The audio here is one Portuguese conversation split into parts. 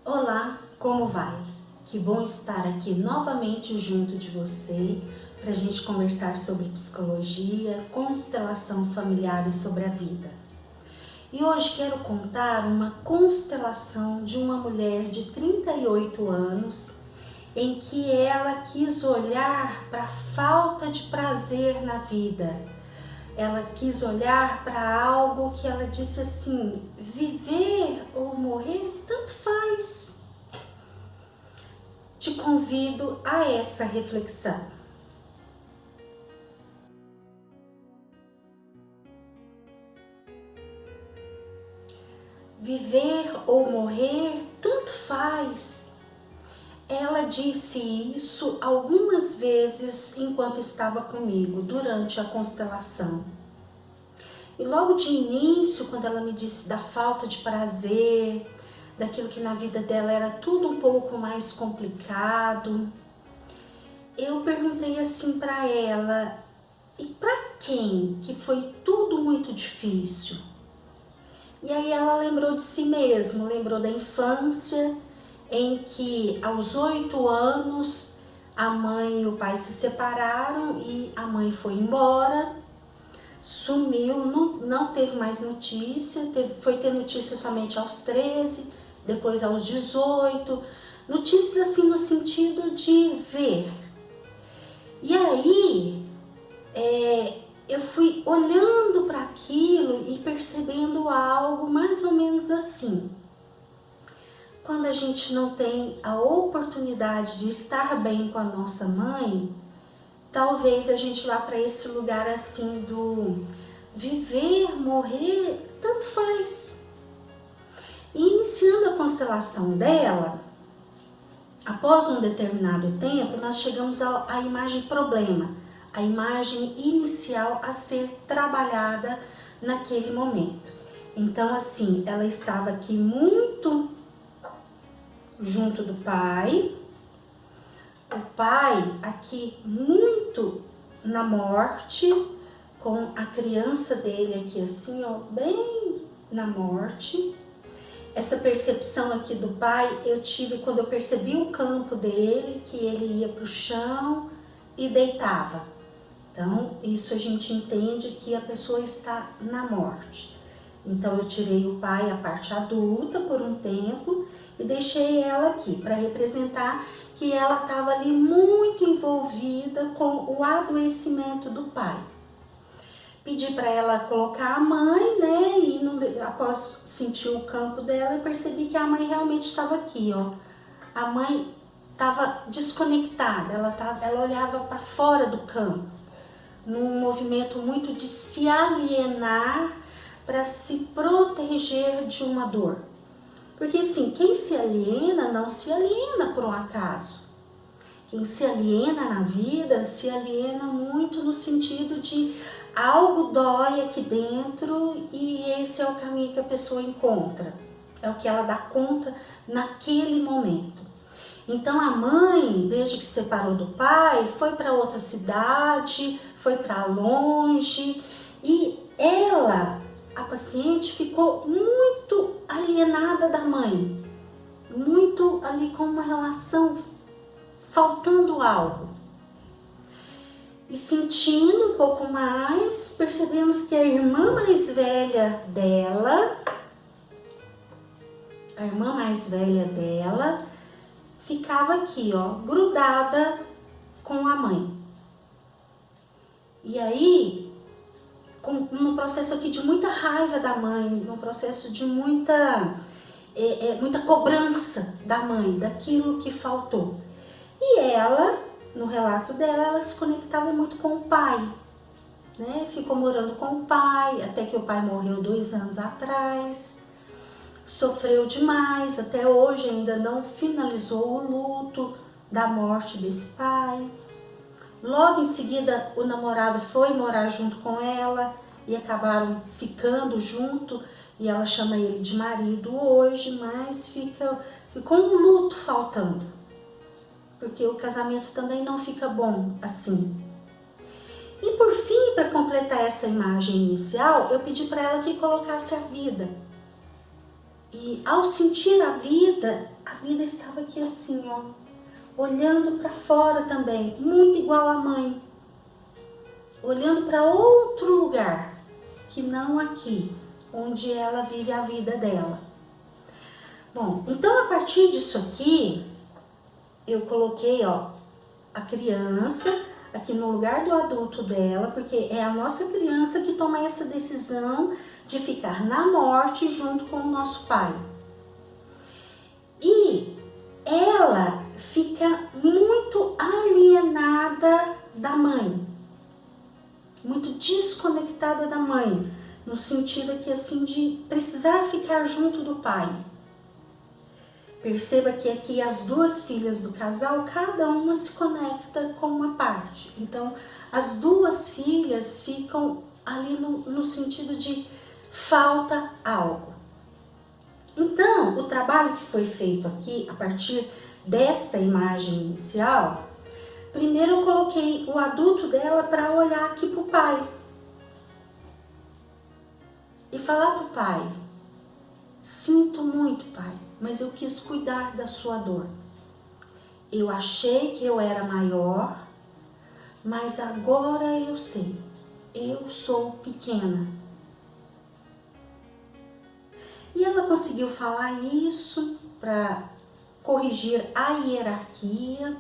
Olá, como vai? Que bom estar aqui novamente junto de você para a gente conversar sobre psicologia, constelação familiar e sobre a vida. E hoje quero contar uma constelação de uma mulher de 38 anos em que ela quis olhar para a falta de prazer na vida. Ela quis olhar para algo que ela disse assim: viver ou morrer, tanto faz. Te convido a essa reflexão. Viver ou morrer, tanto faz. Ela disse isso algumas vezes enquanto estava comigo, durante a constelação. E logo de início, quando ela me disse da falta de prazer, daquilo que na vida dela era tudo um pouco mais complicado, eu perguntei assim para ela: e para quem que foi tudo muito difícil? E aí ela lembrou de si mesma, lembrou da infância, em que aos 8 anos a mãe e o pai se separaram e a mãe foi embora, sumiu, não teve mais notícia, foi ter notícia somente aos 13, depois aos 18, notícias assim no sentido de ver. E aí eu fui olhando para aquilo e percebendo algo mais ou menos assim. Quando a gente não tem a oportunidade de estar bem com a nossa mãe, talvez a gente vá para esse lugar assim do viver, morrer, tanto faz. E iniciando a constelação dela, após um determinado tempo, nós chegamos à imagem problema, a imagem inicial a ser trabalhada naquele momento. Então, assim, ela estava aqui muito junto do pai, o pai aqui muito na morte, com a criança dele aqui assim, ó, bem na morte. Essa percepção aqui do pai eu tive quando eu percebi o campo dele, que ele ia para o chão e deitava. Então, isso a gente entende que a pessoa está na morte. Então, eu tirei o pai, a parte adulta, por um tempo e deixei ela aqui para representar que ela estava ali muito envolvida com o adoecimento do pai. Pedi para ela colocar a mãe, né? E após sentir o campo dela, eu percebi que a mãe realmente estava aqui, ó. A mãe estava desconectada, ela olhava para fora do campo, num movimento muito de se alienar para se proteger de uma dor. Porque assim, quem se aliena não se aliena por um acaso. Quem se aliena na vida se aliena muito no sentido de algo dói aqui dentro e esse é o caminho que a pessoa encontra. É o que ela dá conta naquele momento. Então a mãe, desde que se separou do pai, foi para outra cidade, foi para longe e ela, a paciente, ficou muito alienada da mãe, muito ali com uma relação faltando algo. E sentindo um pouco mais, percebemos que a irmã mais velha dela, ficava aqui, ó, grudada com a mãe. E aí, no processo aqui de muita raiva da mãe, no processo de muita cobrança da mãe, daquilo que faltou. E ela, no relato dela, ela se conectava muito com o pai, né? Ficou morando com o pai, até que o pai morreu 2 anos atrás. Sofreu demais, até hoje ainda não finalizou o luto da morte desse pai. Logo em seguida, o namorado foi morar junto com ela e acabaram ficando junto, e ela chama ele de marido hoje, mas ficou um luto faltando, porque o casamento também não fica bom assim. E por fim, para completar essa imagem inicial, eu pedi para ela que colocasse a vida. E ao sentir a vida estava aqui assim, ó, olhando para fora também, muito igual à mãe, olhando para outro lugar, que não aqui, onde ela vive a vida dela. Bom, então a partir disso aqui, eu coloquei, ó, a criança aqui no lugar do adulto dela, porque é a nossa criança que toma essa decisão de ficar na morte junto com o nosso pai. E ela fica muito alienada da mãe, muito desconectada da mãe, no sentido aqui assim de precisar ficar junto do pai. Perceba que aqui as duas filhas do casal, cada uma se conecta com uma parte. Então, as duas filhas ficam ali no sentido de falta algo. Então, o trabalho que foi feito aqui, a partir desta imagem inicial, primeiro eu coloquei o adulto dela para olhar aqui para o pai. E falar para o pai: sinto muito, pai, mas eu quis cuidar da sua dor. Eu achei que eu era maior, mas agora eu sei, eu sou pequena. E ela conseguiu falar isso para corrigir a hierarquia.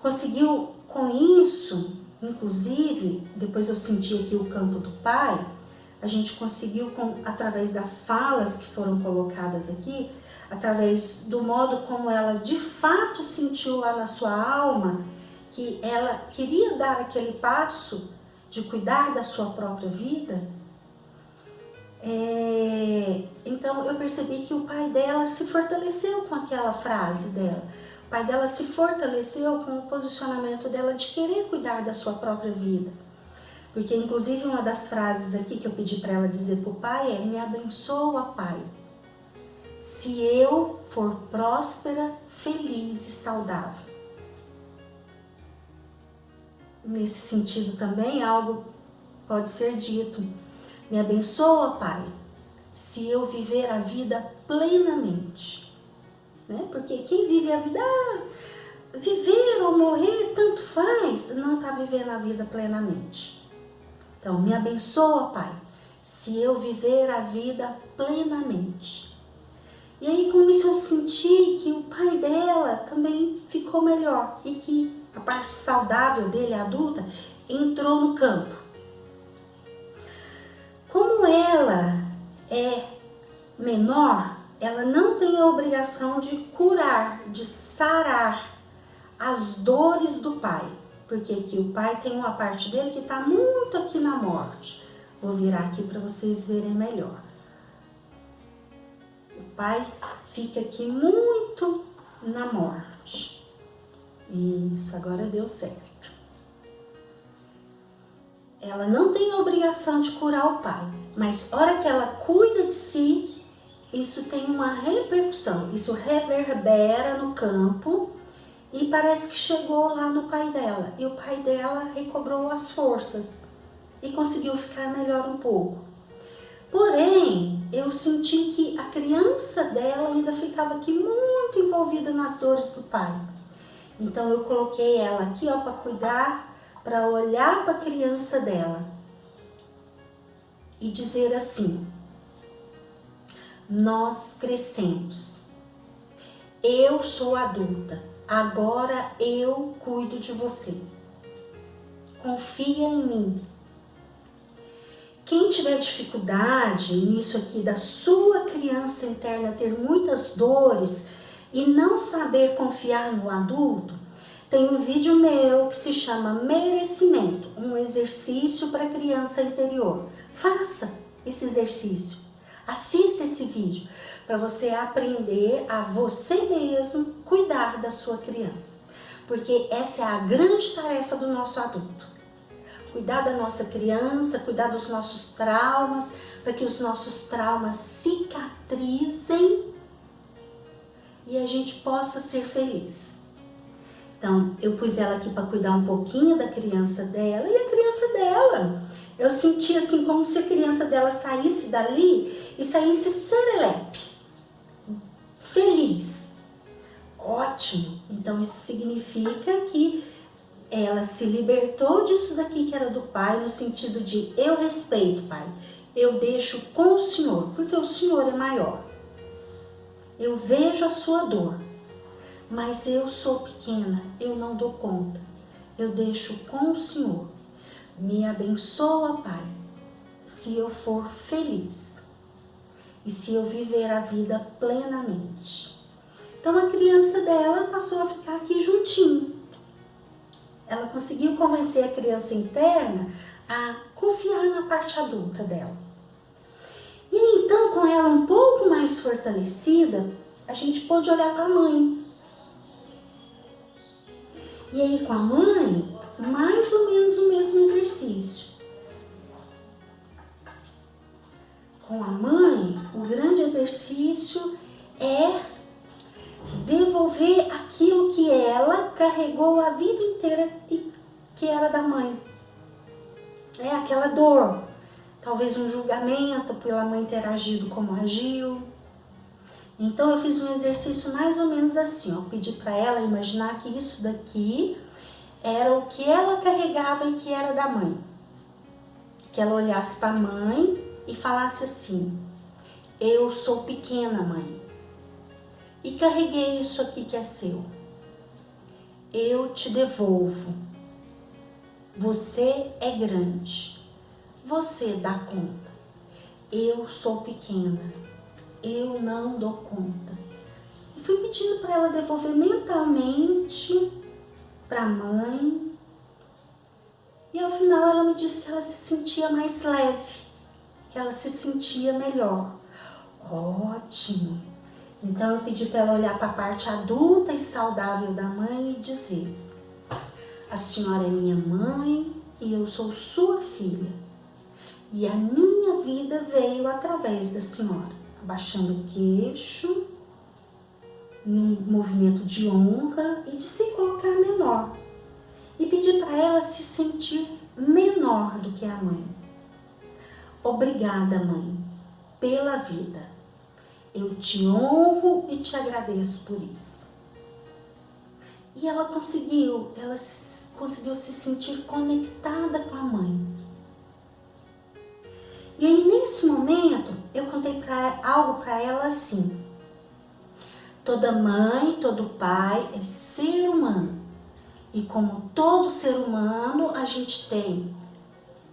Conseguiu com isso, inclusive, depois eu senti aqui o campo do pai, a gente conseguiu, através das falas que foram colocadas aqui, através do modo como ela de fato sentiu lá na sua alma, que ela queria dar aquele passo de cuidar da sua própria vida. Então eu percebi que o pai dela se fortaleceu com aquela frase dela. O pai dela se fortaleceu com o posicionamento dela de querer cuidar da sua própria vida. Porque inclusive uma das frases aqui que eu pedi para ela dizer para o pai é: me abençoa, pai, se eu for próspera, feliz e saudável. Nesse sentido também algo pode ser dito: me abençoa, pai, se eu viver a vida plenamente. Né? Porque quem vive a vida, viver ou morrer, tanto faz, não está vivendo a vida plenamente. Então, me abençoa, pai, se eu viver a vida plenamente. E aí, com isso, eu senti que o pai dela também ficou melhor e que a parte saudável dele, adulta, entrou no campo. Como ela é menor, ela não tem a obrigação de curar, de sarar as dores do pai. Porque aqui o pai tem uma parte dele que está muito aqui na morte. Vou virar aqui para vocês verem melhor. O pai fica aqui muito na morte. Isso, agora deu certo. Ela não tem a obrigação de curar o pai, mas hora que ela cuida de si, isso tem uma repercussão, isso reverbera no campo e parece que chegou lá no pai dela. E o pai dela recobrou as forças e conseguiu ficar melhor um pouco. Porém, eu senti que a criança dela ainda ficava aqui muito envolvida nas dores do pai. Então eu coloquei ela aqui, ó, para cuidar, para olhar para a criança dela e dizer assim: nós crescemos, eu sou adulta, agora eu cuido de você, confia em mim. Quem tiver dificuldade nisso aqui da sua criança interna ter muitas dores e não saber confiar no adulto, tem um vídeo meu que se chama Merecimento, um exercício para criança interior. Faça esse exercício, assista esse vídeo para você aprender a você mesmo cuidar da sua criança. Porque essa é a grande tarefa do nosso adulto. Cuidar da nossa criança, cuidar dos nossos traumas, para que os nossos traumas cicatrizem e a gente possa ser feliz. Então, eu pus ela aqui para cuidar um pouquinho da criança dela, e a criança dela, Eu senti assim como se a criança dela saísse dali e saísse serelepe, feliz. Ótimo! Então isso significa que ela se libertou disso daqui que era do pai, no sentido de eu respeito, pai. Eu deixo com o Senhor, porque o Senhor é maior. Eu vejo a sua dor, mas eu sou pequena, eu não dou conta. Eu deixo com o Senhor. Me abençoa, pai, se eu for feliz e se eu viver a vida plenamente. Então a criança dela passou a ficar aqui juntinho. Ela conseguiu convencer a criança interna a confiar na parte adulta dela. E aí, então, com ela um pouco mais fortalecida, a gente pôde olhar para a mãe. E aí, com a mãe, mais ou menos o mesmo exercício. Com a mãe, o grande exercício é devolver aquilo que ela carregou a vida inteira e que era da mãe. É aquela dor, talvez um julgamento pela mãe ter agido como agiu. Então eu fiz um exercício mais ou menos assim, ó, pedi para ela imaginar que isso daqui era o que ela carregava e que era da mãe. Que ela olhasse para a mãe e falasse assim: eu sou pequena, mãe, e carreguei isso aqui que é seu. Eu te devolvo. Você é grande. Você dá conta. Eu sou pequena. Eu não dou conta. E fui pedindo para ela devolver mentalmente para a mãe. E ao final ela me disse que ela se sentia mais leve, que ela se sentia melhor. Ótimo! Então eu pedi para ela olhar para a parte adulta e saudável da mãe e dizer: a senhora é minha mãe e eu sou sua filha. E a minha vida veio através da senhora. Abaixando o queixo, num movimento de honra e de se colocar menor. E pedir para ela se sentir menor do que a mãe. Obrigada, mãe, pela vida. Eu te honro e te agradeço por isso. E ela conseguiu se sentir conectada com a mãe. E aí, nesse momento, eu contei algo para ela assim: toda mãe, todo pai é ser humano. E como todo ser humano, a gente tem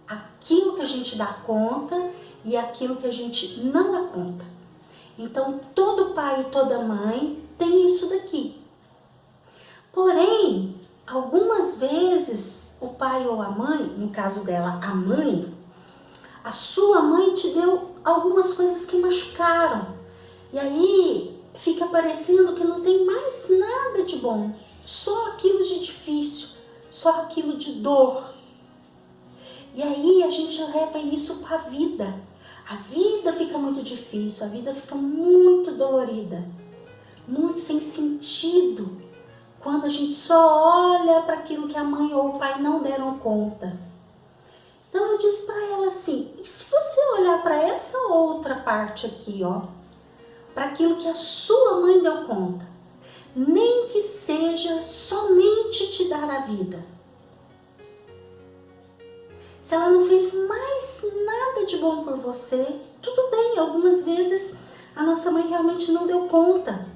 aquilo que a gente dá conta e aquilo que a gente não dá conta. Então, todo pai e toda mãe tem isso daqui. Porém, algumas vezes, o pai ou a mãe, no caso dela, a mãe, a sua mãe te deu algumas coisas que machucaram. E aí fica parecendo que não tem mais nada de bom. Só aquilo de difícil, só aquilo de dor. E aí a gente leva isso para a vida. A vida fica muito difícil, a vida fica muito dolorida, muito sem sentido, quando a gente só olha para aquilo que a mãe ou o pai não deram conta. Então eu disse para ela assim: e se você olhar para essa outra parte aqui, ó, para aquilo que a sua mãe deu conta, nem que seja somente te dar a vida. Se ela não fez mais nada de bom por você, tudo bem, algumas vezes a nossa mãe realmente não deu conta.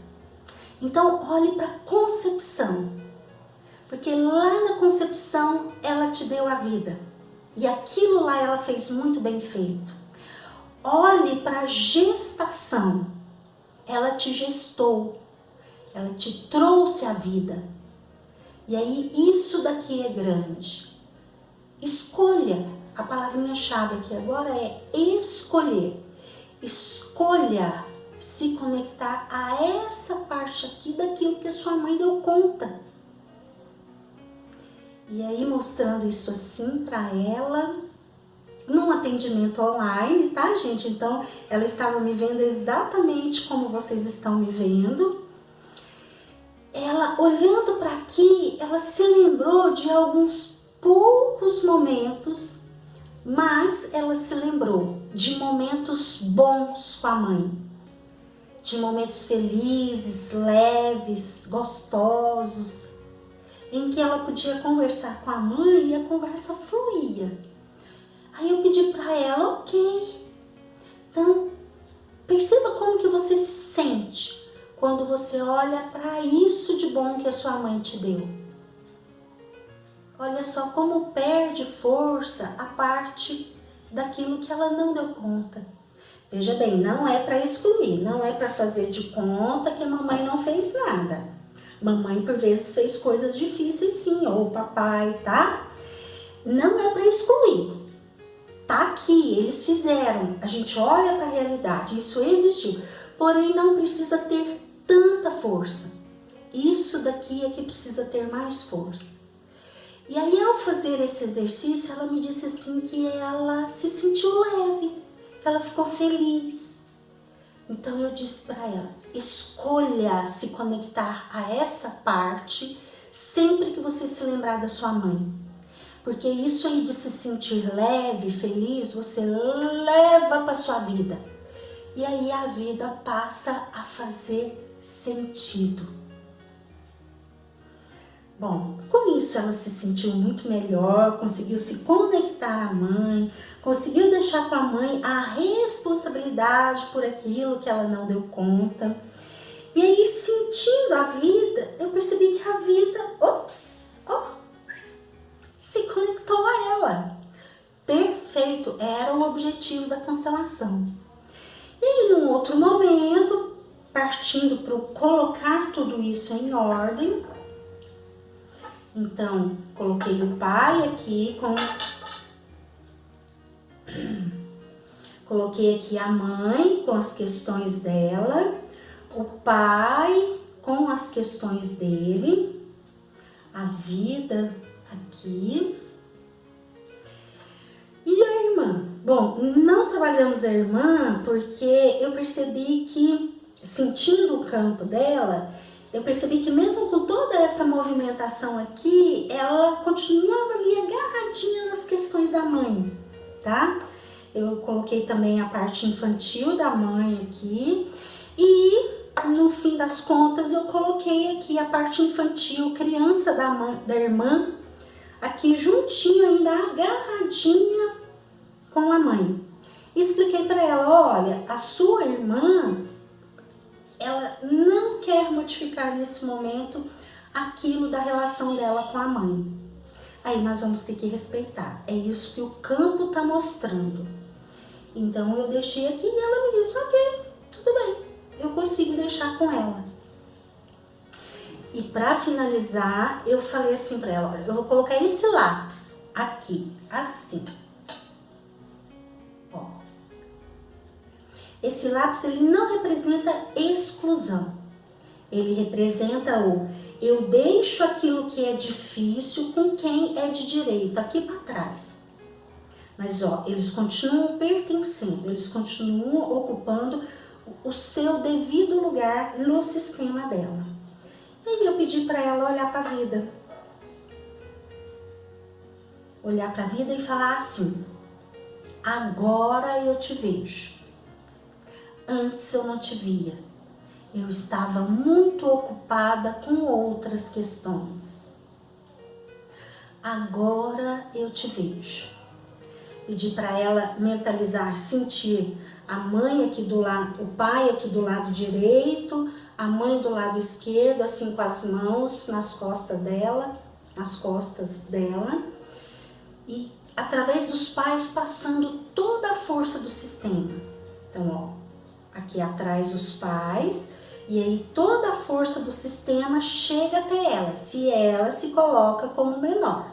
Então olhe para a concepção, porque lá na concepção ela te deu a vida. E aquilo lá ela fez muito bem feito. Olhe para a gestação. Ela te gestou. Ela te trouxe a vida. E aí isso daqui é grande. Escolha. A palavrinha-chave aqui agora é escolher. Escolha se conectar a essa parte aqui daquilo que a sua mãe deu conta. E aí mostrando isso assim para ela, num atendimento online, tá, gente? Então, ela estava me vendo exatamente como vocês estão me vendo. Ela, olhando para aqui, ela se lembrou de alguns poucos momentos Mas ela se lembrou de momentos bons com a mãe, de momentos felizes, leves, gostosos, em que ela podia conversar com a mãe e a conversa fluía. Aí eu pedi para ela, ok, então perceba como que você se sente quando você olha para isso de bom que a sua mãe te deu. Olha só como perde força a parte daquilo que ela não deu conta. Veja bem, não é para excluir, não é para fazer de conta que a mamãe não fez nada. Mamãe por vezes fez coisas difíceis sim, ou o papai, tá? Não é para excluir. Tá aqui, eles fizeram. A gente olha para a realidade, isso existiu. Porém, não precisa ter tanta força. Isso daqui é que precisa ter mais força. E aí, ao fazer esse exercício, ela me disse assim que ela se sentiu leve, que ela ficou feliz. Então eu disse para ela, escolha se conectar a essa parte sempre que você se lembrar da sua mãe. Porque isso aí de se sentir leve, feliz, você leva para sua vida. E aí a vida passa a fazer sentido. Bom, com isso ela se sentiu muito melhor, conseguiu se conectar à mãe, conseguiu deixar com a mãe a responsabilidade por aquilo que ela não deu conta. E aí, sentindo a vida, eu percebi que a vida, se conectou a ela. Perfeito, era o objetivo da constelação. E aí, num outro momento, partindo para colocar tudo isso em ordem, então, coloquei o pai aqui coloquei aqui a mãe com as questões dela, o pai com as questões dele, a vida aqui e a irmã. Bom, não trabalhamos a irmã porque eu percebi que, sentindo o campo dela, eu percebi que mesmo com toda essa movimentação aqui, ela continuava ali agarradinha nas questões da mãe, tá? Eu coloquei também a parte infantil da mãe aqui e no fim das contas eu coloquei aqui a parte infantil, criança da irmã, aqui juntinho ainda agarradinha com a mãe. Expliquei para ela, olha, a sua irmã, ela não quer modificar nesse momento aquilo da relação dela com a mãe. Aí nós vamos ter que respeitar. É isso que o campo está mostrando. Então eu deixei aqui e ela me disse, ok, tudo bem, eu consigo deixar com ela. E para finalizar, eu falei assim para ela, olha, eu vou colocar esse lápis aqui, assim. Esse lápis, ele não representa exclusão. Ele representa o eu deixo aquilo que é difícil com quem é de direito, aqui para trás. Mas, ó, eles continuam pertencendo, eles continuam ocupando o seu devido lugar no sistema dela. E aí eu pedi para ela olhar para a vida. Olhar para a vida e falar assim, agora eu te vejo. Antes eu não te via, eu estava muito ocupada com outras questões. Agora eu te vejo. Pedi para ela mentalizar, sentir a mãe aqui do lado, o pai aqui do lado direito, a mãe do lado esquerdo, assim com as mãos nas costas dela, e através dos pais passando toda a força do sistema. Então, ó, aqui atrás os pais, e aí toda a força do sistema chega até ela, se ela se coloca como menor.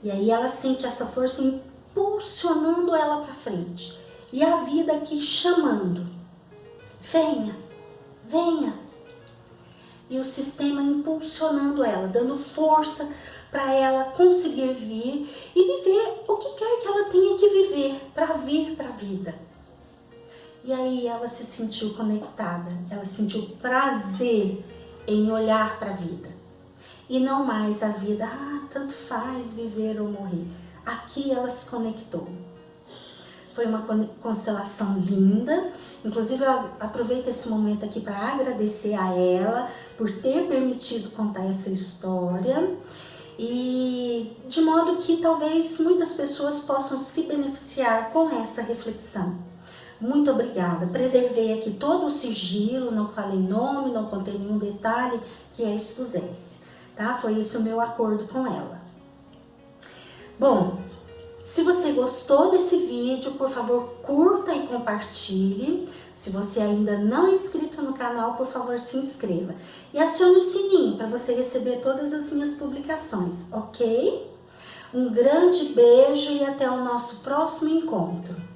E aí ela sente essa força impulsionando ela para frente. E a vida aqui chamando, venha, venha. E o sistema impulsionando ela, dando força para ela conseguir vir e viver o que quer que ela tenha que viver para vir para a vida. E aí ela se sentiu conectada, ela sentiu prazer em olhar para a vida. E não mais a vida, tanto faz viver ou morrer. aqui ela se conectou. Foi uma constelação linda, inclusive eu aproveito esse momento aqui para agradecer a ela por ter permitido contar essa história, e de modo que talvez muitas pessoas possam se beneficiar com essa reflexão. Muito obrigada, preservei aqui todo o sigilo, não falei nome, não contei nenhum detalhe que a expusesse, tá? Foi esse o meu acordo com ela. Bom, se você gostou desse vídeo, por favor, curta e compartilhe. Se você ainda não é inscrito no canal, por favor, se inscreva. E acione o sininho para você receber todas as minhas publicações, ok? Um grande beijo e até o nosso próximo encontro.